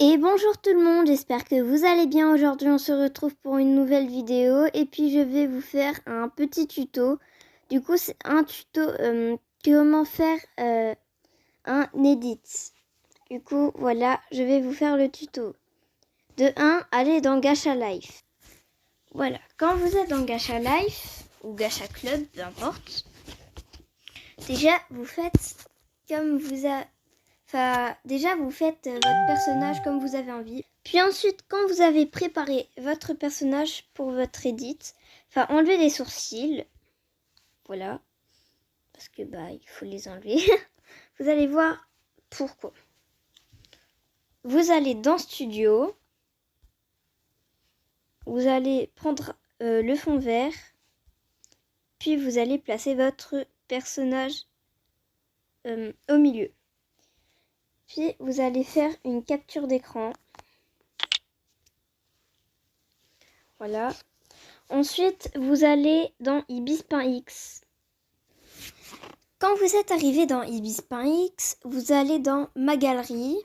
Et bonjour tout le monde, j'espère que vous allez bien. Aujourd'hui on se retrouve pour une nouvelle vidéo et puis je vais vous faire un petit tuto. Du coup c'est un tuto comment faire un edit. Du coup voilà, je vais vous faire le tuto. De 1, allez dans Gacha Life. Voilà, quand vous êtes dans Gacha Life ou Gacha Club, peu importe. Déjà vous faites comme vous avez... Enfin, déjà, vous faites votre personnage comme vous avez envie. Puis ensuite, quand vous avez préparé votre personnage pour votre edit, enfin, enlevez les sourcils. Voilà. Parce que, il faut les enlever. Vous allez voir pourquoi. Vous allez dans Studio. Vous allez prendre le fond vert. Puis vous allez placer votre personnage au milieu. Puis vous allez faire une capture d'écran. Voilà. Ensuite, vous allez dans Ibis.x. Quand vous êtes arrivé dans Ibis.x, vous allez dans Ma galerie.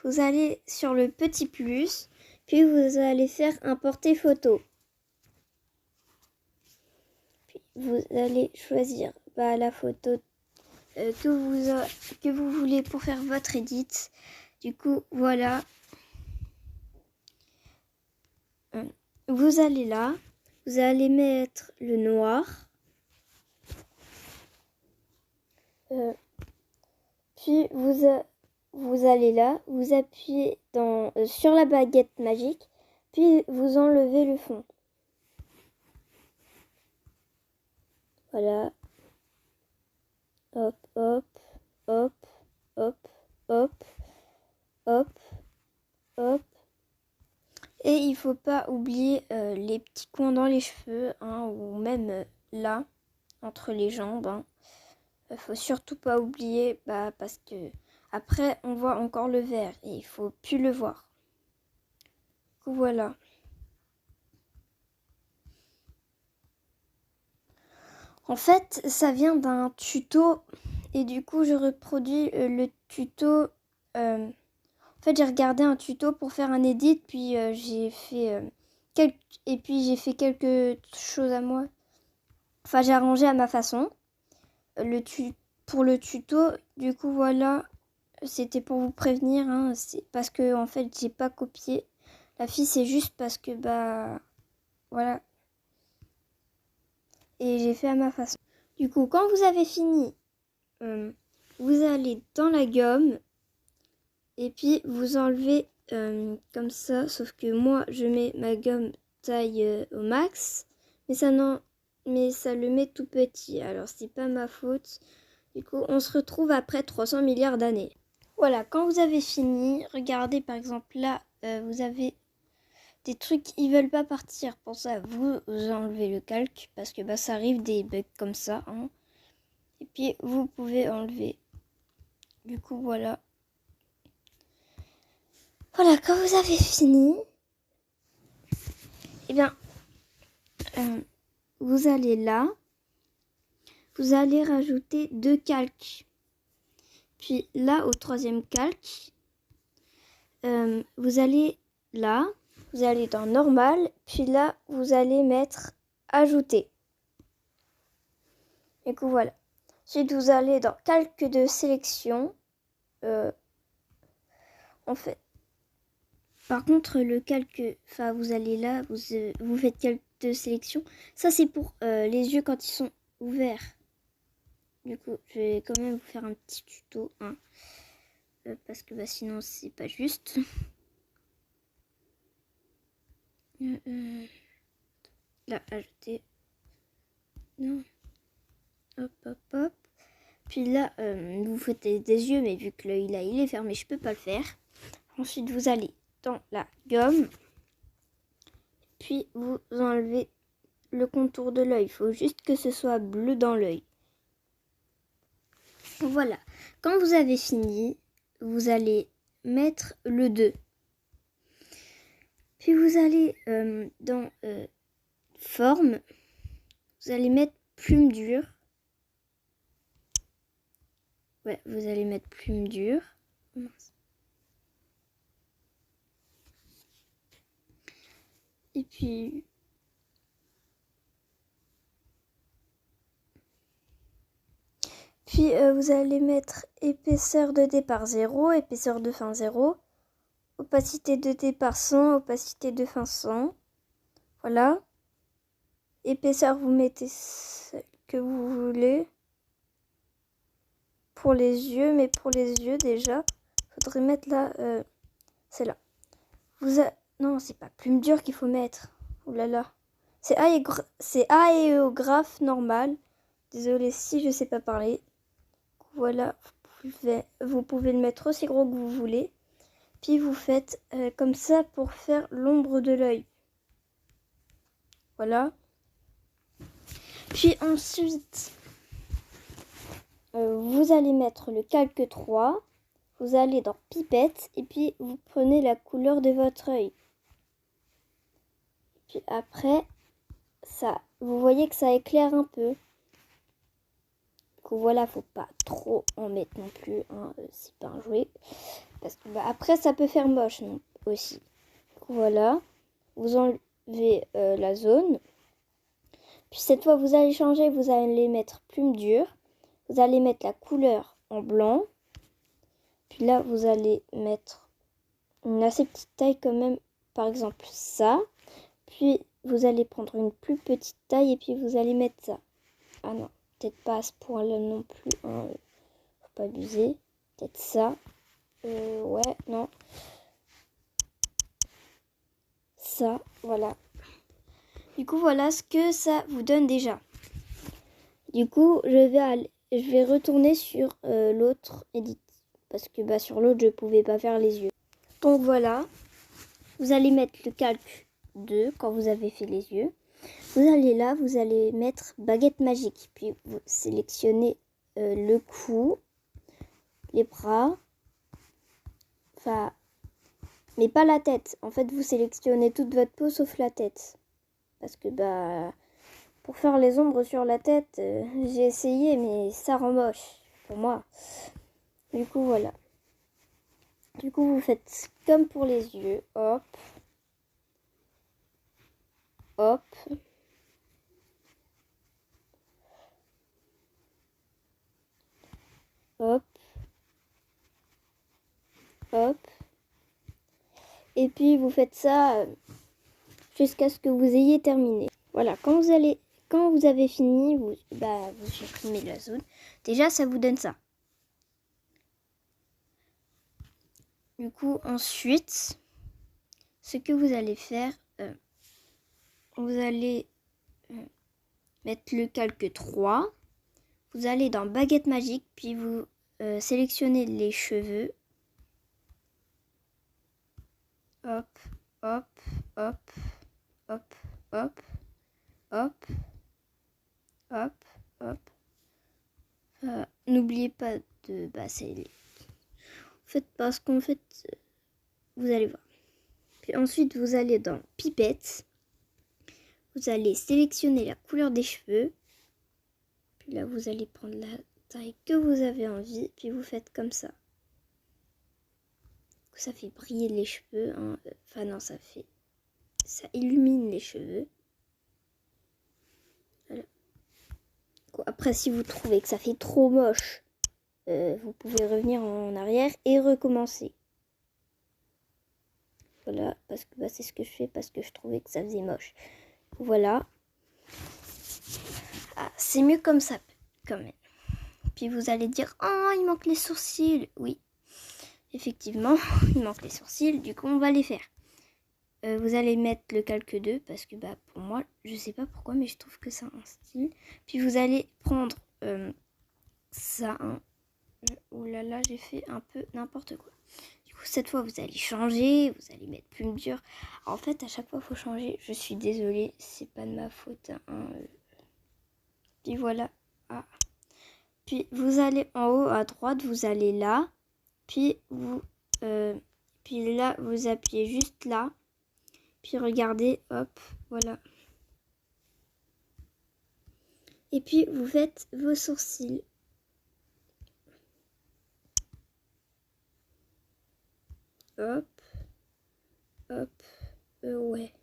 Vous allez sur le petit plus, puis vous allez faire importer photo. Puis vous allez choisir la photo que vous voulez pour faire votre edit. Du coup, voilà. Vous allez là. Vous allez mettre le noir. Puis vous allez là, vous appuyez sur la baguette magique, puis vous enlevez le fond. Voilà. Hop, hop, hop, hop, hop, hop, hop. Et il faut pas oublier les petits coins dans les cheveux, ou même là, entre les jambes. Faut surtout pas oublier, parce que après on voit encore le vert et il faut plus le voir. Du coup, voilà. En fait, ça vient d'un tuto et du coup, je reproduis le tuto. En fait, j'ai regardé un tuto pour faire un edit, puis j'ai fait quelques choses à moi. Enfin, j'ai arrangé à ma façon. Pour le tuto, du coup, voilà, c'était pour vous prévenir. C'est parce que en fait, j'ai pas copié la fille, c'est juste parce que voilà. Et j'ai fait à ma façon. Du coup, quand vous avez fini, vous allez dans la gomme et puis vous enlevez comme ça. Sauf que moi, je mets ma gomme taille au max, mais ça le met tout petit. Alors, c'est pas ma faute. Du coup, on se retrouve après 300 milliards d'années. Voilà, quand vous avez fini, regardez par exemple là, vous avez des trucs qui veulent pas partir. Pour ça, vous enlevez le calque parce que ça arrive des bugs comme ça. Et puis vous pouvez enlever. Du coup, voilà. Voilà, quand vous avez fini, vous allez là. Vous allez rajouter 2 calques. Puis là, au 3e calque, vous allez là. Vous allez dans normal. Puis là, vous allez mettre ajouter. Du coup, voilà. Ensuite, vous allez dans calque de sélection. En fait. Par contre, le calque, vous allez là, vous faites calque de sélection. Ça, c'est pour les yeux quand ils sont ouverts. Du coup, je vais quand même vous faire un petit tuto. Parce que sinon, c'est pas juste. Là, ajouter. Non. Hop, hop, hop. Puis là, vous faites des yeux, mais vu que l'œil là, il est fermé, je peux pas le faire. Ensuite, vous allez dans la gomme. Puis, vous enlevez le contour de l'œil. Il faut juste que ce soit bleu dans l'œil. Voilà. Quand vous avez fini, vous allez mettre le 2. Puis, vous allez dans forme. Vous allez mettre plume dure. Ouais, vous allez mettre plume dure. Et puis... vous allez mettre épaisseur de départ 0, épaisseur de fin 0, opacité de départ 100, opacité de fin 100. Voilà. Épaisseur, vous mettez ce que vous voulez. Pour les yeux, mais pour les yeux déjà, faudrait mettre là, celle-là. Non, c'est pas plume dure qu'il faut mettre. Ouh là là. C'est aéographe normal. Désolée si je sais pas parler. Voilà, vous pouvez le mettre aussi gros que vous voulez. Puis vous faites comme ça pour faire l'ombre de l'œil. Voilà. Puis ensuite, vous allez mettre le calque 3. Vous allez dans pipette et puis vous prenez la couleur de votre œil. Puis après, ça, vous voyez que ça éclaire un peu. Donc voilà, faut pas trop en mettre non plus, hein, c'est pas un jouet. Parce que après, ça peut faire moche aussi. Donc voilà, vous enlevez la zone. Puis cette fois, vous allez changer, vous allez mettre plume dure. Vous allez mettre la couleur en blanc. Puis là, vous allez mettre une assez petite taille quand même, par exemple ça. Puis vous allez prendre une plus petite taille et puis vous allez mettre ça. Ah non, peut-être pas à ce point-là non plus, hein, faut pas abuser. Peut-être ça. Ouais, non. Ça, voilà. Du coup, voilà ce que ça vous donne déjà. Du coup, je vais retourner sur l'autre edit. Parce que sur l'autre, je pouvais pas faire les yeux. Donc voilà. Vous allez mettre le calque 2 quand vous avez fait les yeux. Vous allez là, vous allez mettre baguette magique. Puis vous sélectionnez le cou, les bras. Enfin, mais pas la tête. En fait, vous sélectionnez toute votre peau sauf la tête. Parce que pour faire les ombres sur la tête, j'ai essayé, mais ça rend moche pour moi. Du coup, voilà. Du coup, vous faites comme pour les yeux. Hop. Hop. Hop. Hop. Et puis, vous faites ça jusqu'à ce que vous ayez terminé. Voilà, quand vous avez fini, vous supprimez la zone. Déjà, ça vous donne ça. Du coup, ensuite, ce que vous allez faire, vous allez mettre le calque 3. Vous allez dans baguette magique, puis vous sélectionnez les cheveux. Hop, hop, hop, hop, hop, hop, hop, hop. N'oubliez pas de faites parce qu'en fait, vous allez voir. Puis ensuite, vous allez dans pipette. Vous allez sélectionner la couleur des cheveux. Puis là, vous allez prendre la taille que vous avez envie. Puis vous faites comme ça. Ça fait briller les cheveux. Hein. Enfin non, ça illumine les cheveux. Voilà. Après, si vous trouvez que ça fait trop moche, vous pouvez revenir en arrière et recommencer. Voilà, parce que c'est ce que je fais parce que je trouvais que ça faisait moche. Voilà. Ah, c'est mieux comme ça, quand même. Puis vous allez dire, oh, il manque les sourcils. Oui, effectivement, il manque les sourcils. Du coup, on va les faire. Vous allez mettre le calque 2 parce que pour moi, je sais pas pourquoi, mais je trouve que c'est un style. Puis vous allez prendre ça. Hein. Oh là là, j'ai fait un peu n'importe quoi. Du coup, cette fois, vous allez changer. Vous allez mettre plume dure. En fait, à chaque fois, il faut changer. Je suis désolée, c'est pas de ma faute. Hein. Puis voilà. Ah. Puis vous allez en haut à droite, vous allez là. Puis là, vous appuyez juste là. Puis regardez, hop, voilà. Et puis vous faites vos sourcils. Hop, hop, ouais.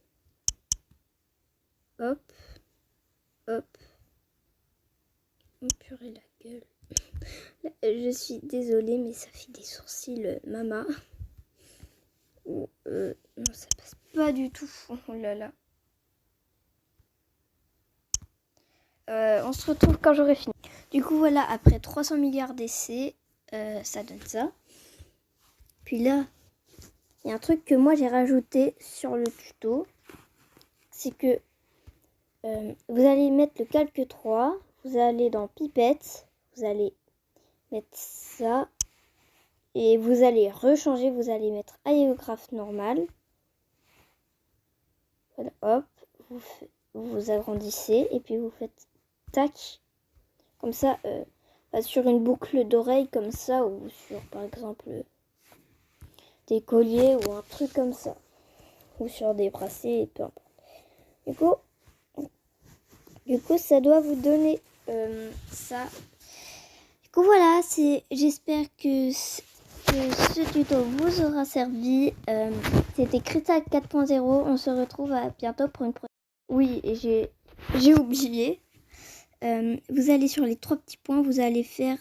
je suis désolée, mais ça fait des sourcils Mama. Non, ça passe pas du tout. Oh là là. On se retrouve quand j'aurai fini. Du coup, voilà, après 300 milliards d'essais, ça donne ça. Puis là, il y a un truc que moi j'ai rajouté sur le tuto. C'est que vous allez mettre le calque 3. Vous allez dans pipette. Vous allez mettre ça. Et vous allez rechanger. Vous allez mettre aérographe normal. Voilà, hop. Vous agrandissez. Et puis vous faites tac. Comme ça, sur une boucle d'oreille comme ça. Ou sur par exemple des colliers ou un truc comme ça. Ou sur des bracelets, peu importe. Du coup, ça doit vous donner ça. Du coup, voilà, j'espère que ce tuto vous aura servi. C'était Crita 4.0. On se retrouve à bientôt pour une prochaine. Oui, et j'ai oublié. Vous allez sur les 3 petits points, vous allez faire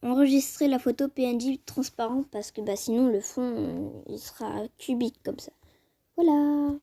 enregistrer la photo PNG transparente parce que sinon le fond il sera cubique comme ça. Voilà.